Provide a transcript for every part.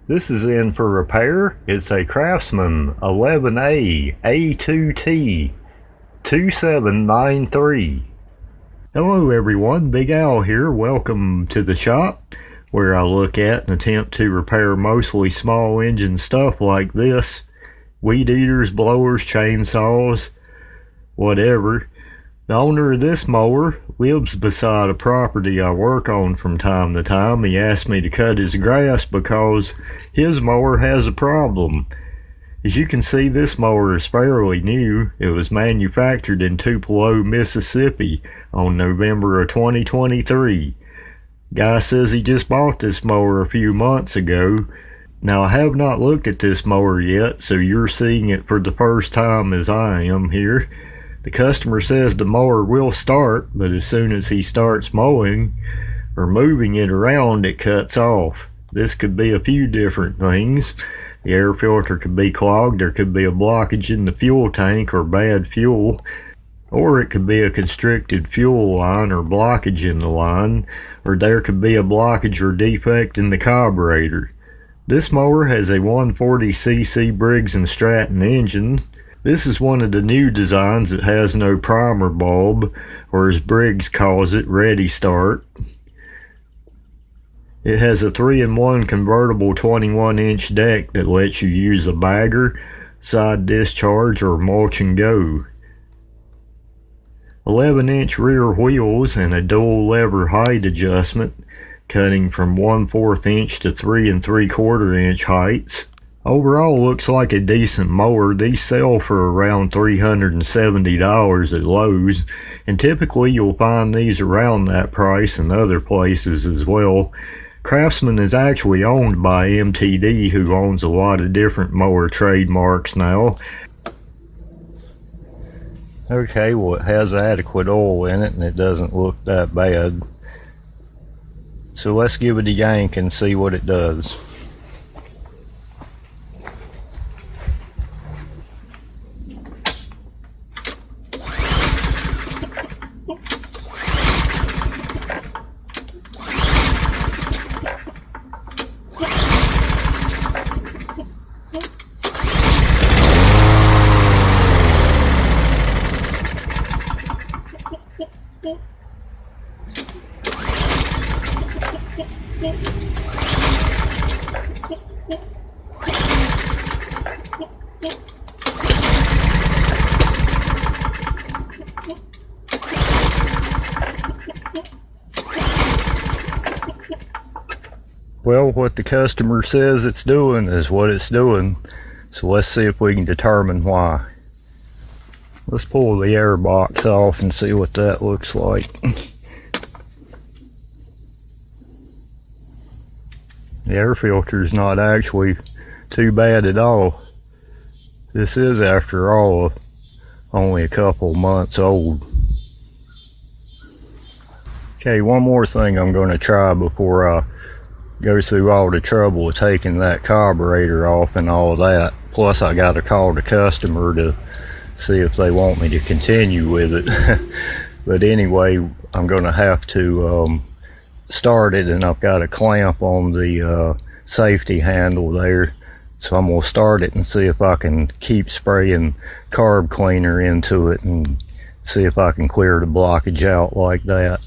This is in for repair. It's a Craftsman 11A-A2T2793. Hello everyone, Big Al here. Welcome to the shop where I look at and attempt to repair mostly small engine stuff like this. Weed eaters, blowers, chainsaws, whatever. The owner of this mower lives beside a property I work on from time to time. He asked me to cut his grass because his mower has a problem. As you can see, this mower is fairly new. It was manufactured in Tupelo, Mississippi on November of 2023. Guy says he just bought this mower a few months ago. Now, I have not looked at this mower yet, so you're seeing it for the first time as I am here. The customer says the mower will start, but as soon as he starts mowing or moving it around, it cuts off. This could be a few different things. The air filter could be clogged, there could be a blockage in the fuel tank or bad fuel, or it could be a constricted fuel line or blockage in the line, or there could be a blockage or defect in the carburetor. This mower has a 140cc Briggs and Stratton engine. This is one of the new designs that has no primer bulb, or as Briggs calls it, ready start. It has a 3-in-1 convertible 21-inch deck that lets you use a bagger, side discharge, or mulch and go. 11-inch rear wheels and a dual lever height adjustment, cutting from 1/4 inch to 3 3/4 inch heights. Overall, looks like a decent mower. These sell for around $370 at Lowe's, and typically you'll find these around that price in other places as well. Craftsman is actually owned by MTD, who owns a lot of different mower trademarks now. Okay, well, it has adequate oil in it and it doesn't look that bad. So let's give it a yank and see what it does. Well, what the customer says it's doing is what it's doing, so let's see if we can determine why. Let's pull the air box off and see what that looks like. The air filter is not actually too bad at all. This is, after all, only a couple months old. Okay, one more thing I'm going to try before I go through all the trouble of taking that carburetor off and all that. Plus I got to call the customer to see if they want me to continue with it. But anyway, I'm going to have to start it, and I've got a clamp on the safety handle there. So I'm going to start it and see if I can keep spraying carb cleaner into it and see if I can clear the blockage out like that.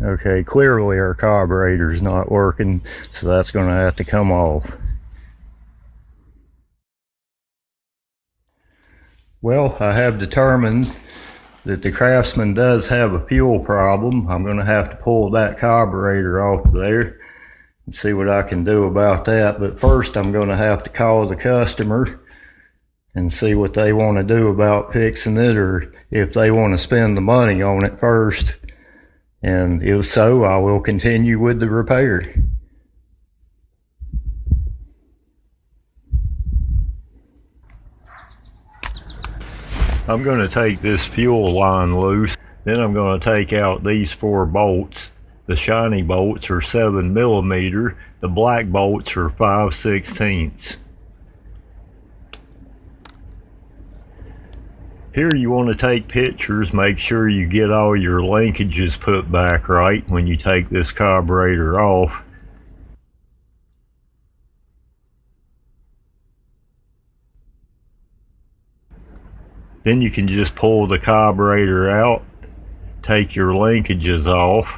Okay, clearly our carburetor's not working, so that's going to have to come off. Well, I have determined that the Craftsman does have a fuel problem. I'm going to have to pull that carburetor off there and see what I can do about that. But first, I'm going to have to call the customer and see what they want to do about fixing it, or if they want to spend the money on it first. And if so, I will continue with the repair. I'm going to take this fuel line loose. Then I'm going to take out these 4 bolts. The shiny bolts are 7mm. The black bolts are 5/16. Here you want to take pictures. Make sure you get all your linkages put back right when you take this carburetor off. Then you can just pull the carburetor out, take your linkages off.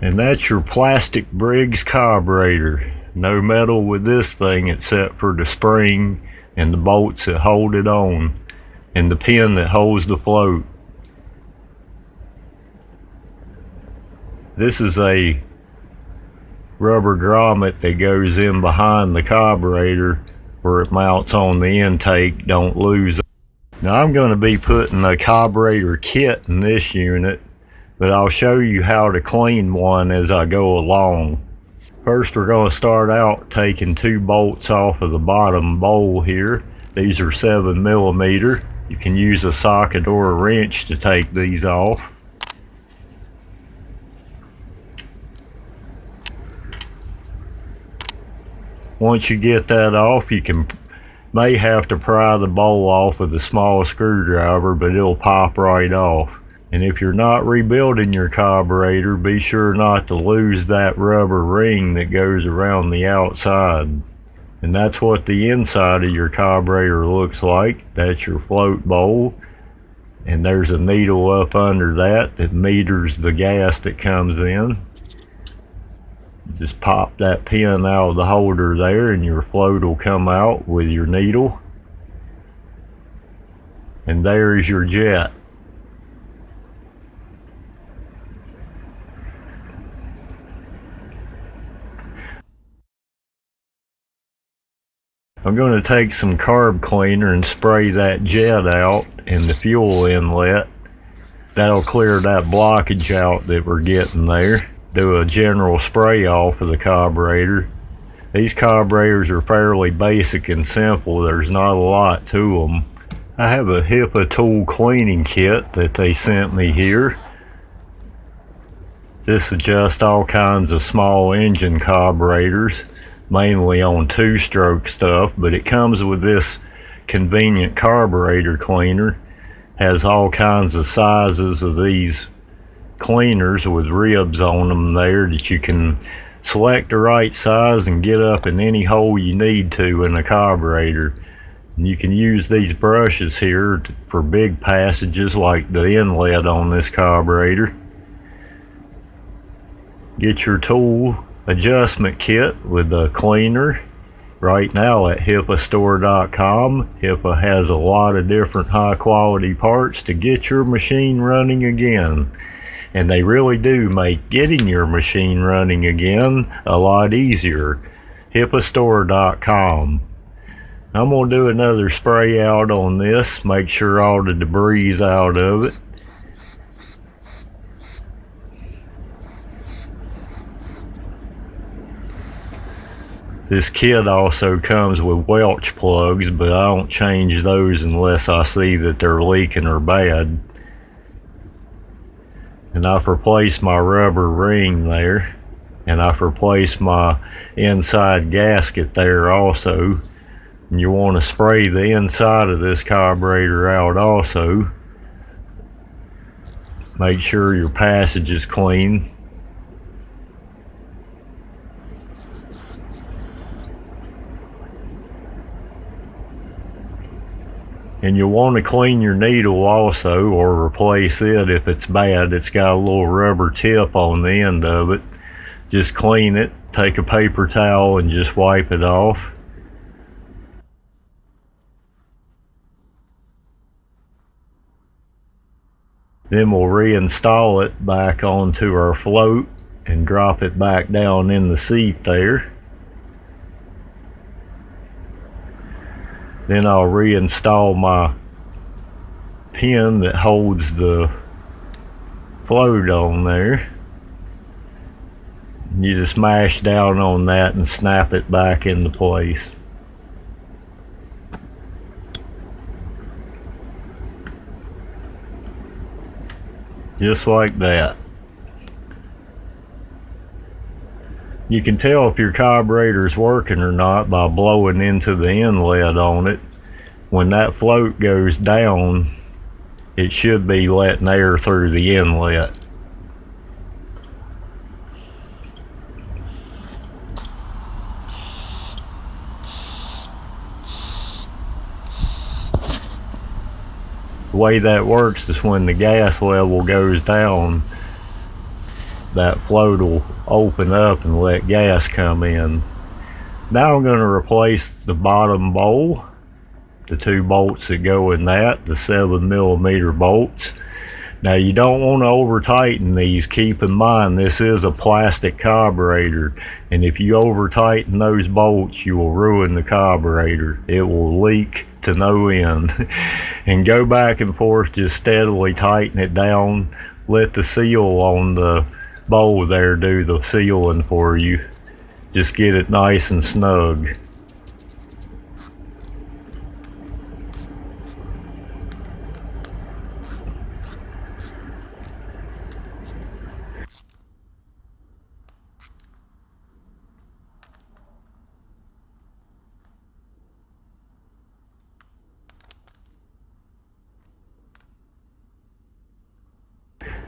And that's your plastic Briggs carburetor. No metal with this thing except for the spring and the bolts that hold it on and the pin that holds the float. This is a rubber grommet that goes in behind the carburetor where it mounts on the intake. Don't lose it. Now I'm going to be putting a carburetor kit in this unit, but I'll show you how to clean one as I go along. First, we're going to start out taking 2 bolts off of the bottom bowl here. These are 7mm. You can use a socket or a wrench to take these off. Once you get that off, you may have to pry the bowl off with a small screwdriver, but it'll pop right off. And if you're not rebuilding your carburetor, be sure not to lose that rubber ring that goes around the outside. And that's what the inside of your carburetor looks like. That's your float bowl. And there's a needle up under that meters the gas that comes in. Just pop that pin out of the holder there and your float will come out with your needle. And there is your jet. I'm going to take some carb cleaner and spray that jet out in the fuel inlet. That'll clear that blockage out that we're getting there. Do a general spray off of the carburetor. These carburetors are fairly basic and simple. There's not a lot to them. I have a Hipa tool cleaning kit that they sent me here. This adjusts all kinds of small engine carburetors, mainly on 2-stroke stuff, but it comes with this convenient carburetor cleaner. Has all kinds of sizes of these cleaners with ribs on them there that you can select the right size and get up in any hole you need to in the carburetor. And you can use these brushes here for big passages like the inlet on this carburetor. Get your tool adjustment kit with the cleaner right now at hipastore.com. Hipa has a lot of different high quality parts to get your machine running again, and they really do make getting your machine running again a lot easier. Hipastore.com. I'm going to do another spray out on this, make sure all the debris is out of it. This kit also comes with Welch plugs, but I don't change those unless I see that they're leaking or bad. And I've replaced my rubber ring there, and I've replaced my inside gasket there also. And you want to spray the inside of this carburetor out also. Make sure your passage is clean. And you'll want to clean your needle also, or replace it if it's bad. It's got a little rubber tip on the end of it. Just clean it, take a paper towel and just wipe it off. Then we'll reinstall it back onto our float and drop it back down in the seat there. Then I'll reinstall my pin that holds the float on there. You just mash down on that and snap it back into place. Just like that. You can tell if your carburetor is working or not by blowing into the inlet on it. When that float goes down, it should be letting air through the inlet. The way that works is when the gas level goes down, that float will open up and let gas come in. Now I'm going to replace the bottom bowl, the 2 bolts that go in that, the 7mm bolts. Now you don't want to over tighten these. Keep in mind this is a plastic carburetor, and if you over tighten those bolts you will ruin the carburetor. It will leak to no end. And go back and forth, just steadily tighten it down. Let the seal on the bowl there do the sealing for you. Just get it nice and snug.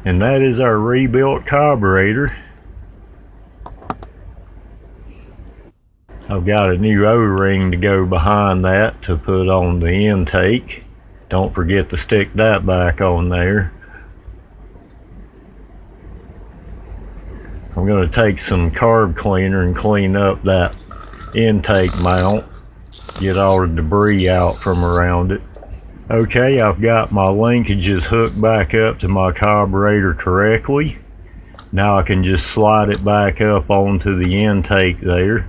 And that is our rebuilt carburetor. I've got a new O-ring to go behind that to put on the intake. Don't forget to stick that back on there. I'm going to take some carb cleaner and clean up that intake mount. Get all the debris out from around it. Okay, I've got my linkages hooked back up to my carburetor correctly. Now I can just slide it back up onto the intake there.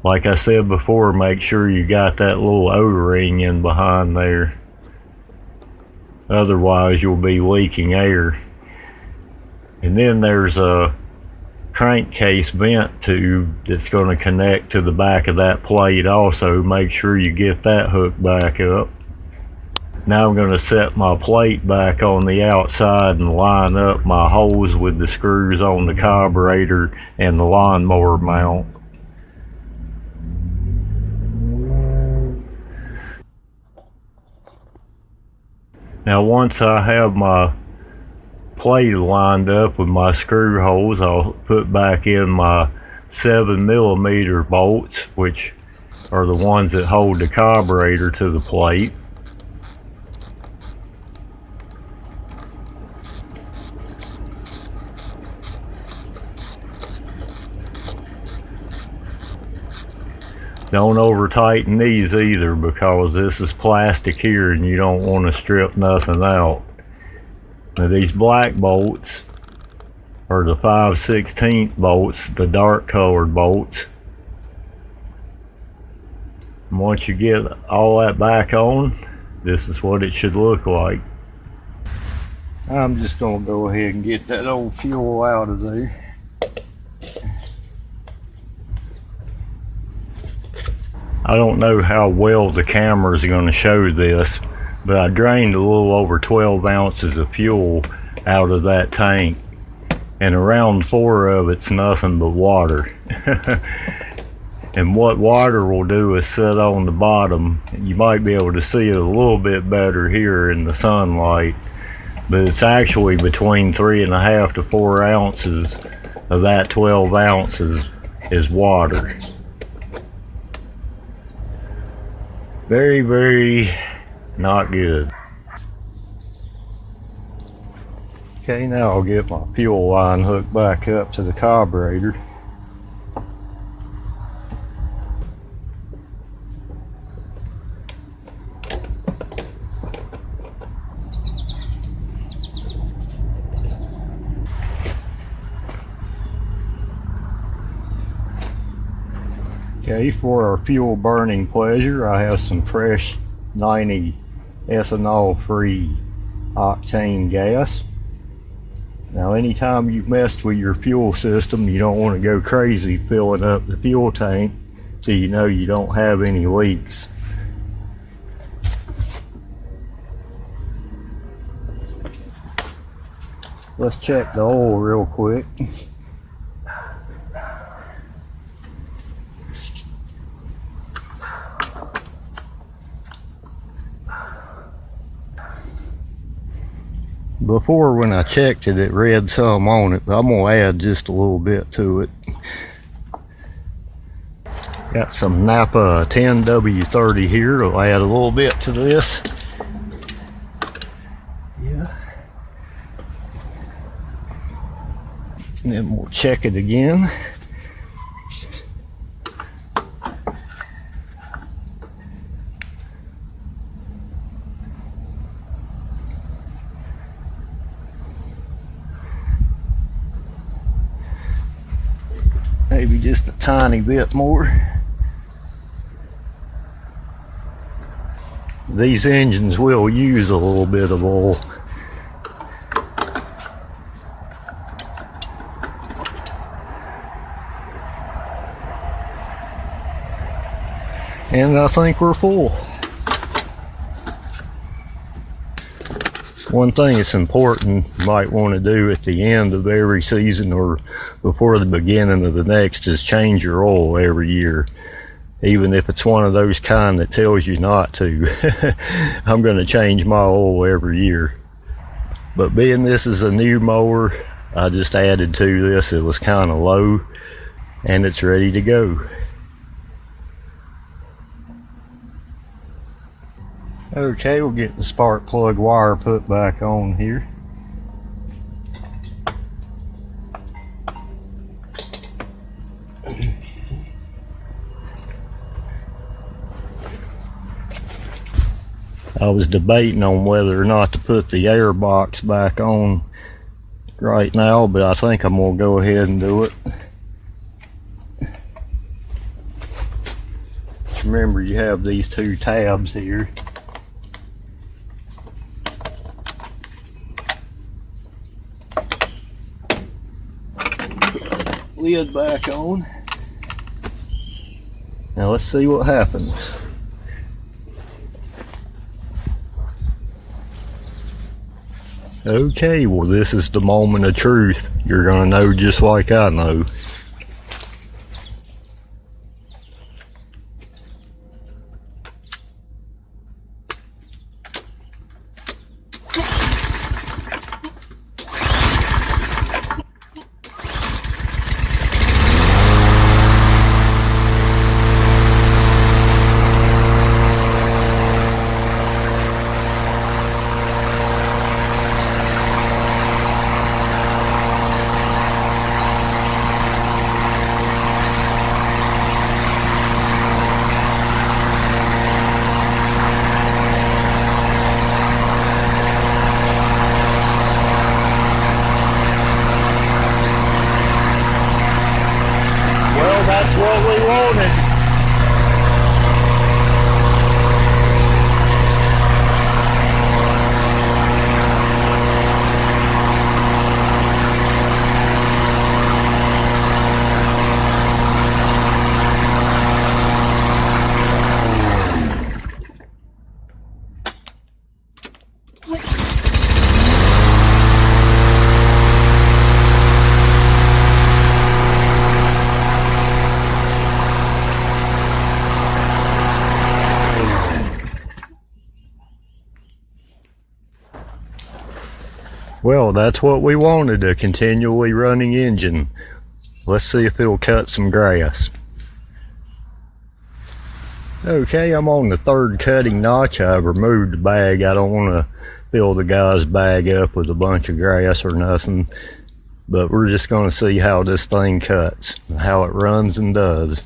Like I said before, make sure you got that little O-ring in behind there. Otherwise you'll be leaking air. And then there's a crankcase vent tube that's going to connect to the back of that plate also. Make sure you get that hooked back up. Now I'm going to set my plate back on the outside and line up my holes with the screws on the carburetor and the lawnmower mount. Now once I have my plate lined up with my screw holes, I'll put back in my 7mm bolts, which are the ones that hold the carburetor to the plate. Don't over tighten these either, because this is plastic here and you don't want to strip nothing out. Now these black bolts are the 5/16 bolts, the dark colored bolts. And once you get all that back on, this is what it should look like. I'm just going to go ahead and get that old fuel out of there. I don't know how well the cameras are going to show this, but I drained a little over 12 ounces of fuel out of that tank, and around 4 of it's nothing but water. And what water will do is sit on the bottom. You might be able to see it a little bit better here in the sunlight, but it's actually between 3.5 to 4 ounces of that 12 ounces is water. Very, very Not good. Okay, now I'll get my fuel line hooked back up to the carburetor. Okay, for our fuel burning pleasure, I have some fresh 90 ethanol-free octane gas. Now, anytime you've messed with your fuel system, you don't want to go crazy filling up the fuel tank till you know you don't have any leaks. Let's check the oil real quick. Before, when I checked it, it read some on it, but I'm going to add just a little bit to it. Got some Napa 10W30 here. I'll add a little bit to this. Yeah. And then we'll check it again. Maybe just a tiny bit more. These engines will use a little bit of oil. And I think we're full. One thing that's important you might want to do at the end of every season or before the beginning of the next is change your oil every year. Even if it's one of those kind that tells you not to. I'm going to change my oil every year. But being this is a new mower, I just added to this. It was kind of low and it's ready to go. Okay, we'll get the spark plug wire put back on here. I was debating on whether or not to put the air box back on right now, but I think I'm going to go ahead and do it. Remember, you have these two tabs here. Lid back on. Now let's see what happens. Okay, well, this is the moment of truth. You're gonna know just like I know. That's what we wanted. Well, that's what we wanted, a continually running engine. Let's see if it'll cut some grass. Okay, I'm on the third cutting notch. I've removed the bag. I don't want to fill the guy's bag up with a bunch of grass or nothing, but we're just going to see how this thing cuts, how it runs and does.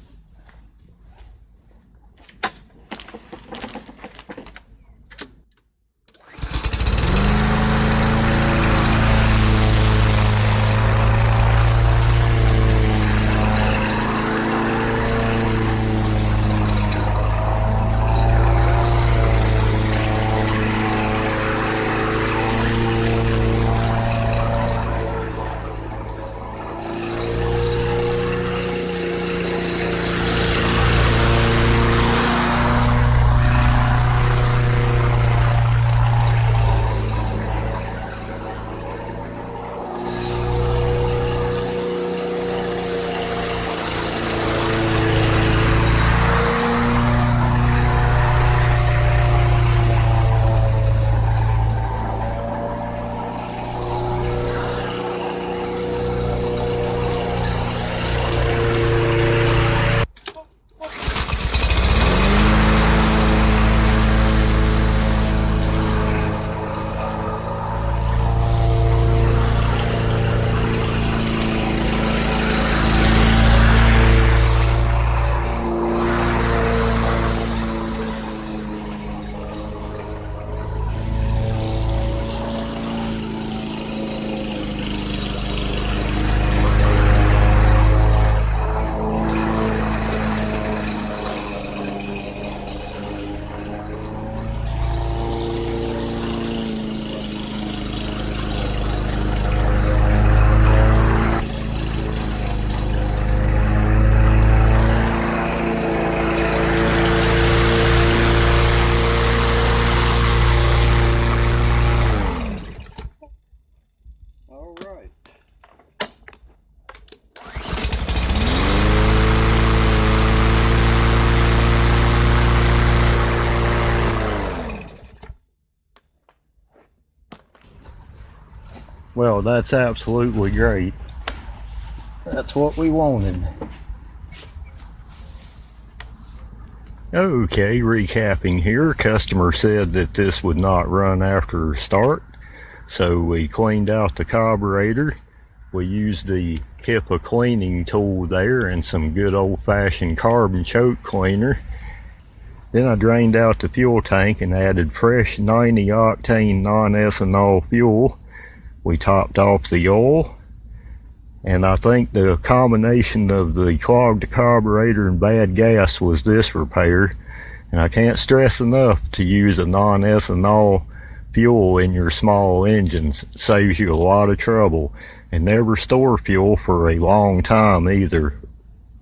Well, that's absolutely great. That's what we wanted. Okay, recapping here. Customer said that this would not run after start, so we cleaned out the carburetor. We used the Hipa cleaning tool there and some good old-fashioned carbon choke cleaner. Then I drained out the fuel tank and added fresh 90 octane non-ethanol fuel. We topped off the oil, and I think the combination of the clogged carburetor and bad gas was this repair. And I can't stress enough to use a non-ethanol fuel in your small engines. It saves you a lot of trouble. And never store fuel for a long time either.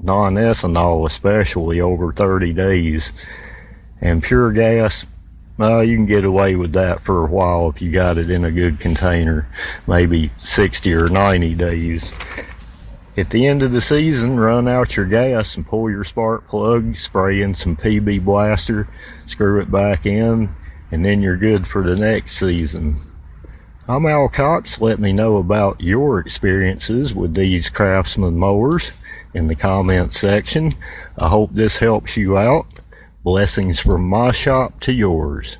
Non-ethanol especially over 30 days. And pure gas, you can get away with that for a while if you got it in a good container, maybe 60 or 90 days. At the end of the season, run out your gas and pull your spark plug, spray in some PB blaster, screw it back in, and then you're good for the next season. I'm Allen Cox. Let me know about your experiences with these Craftsman mowers in the comments section. I hope this helps you out. Blessings from my shop to yours.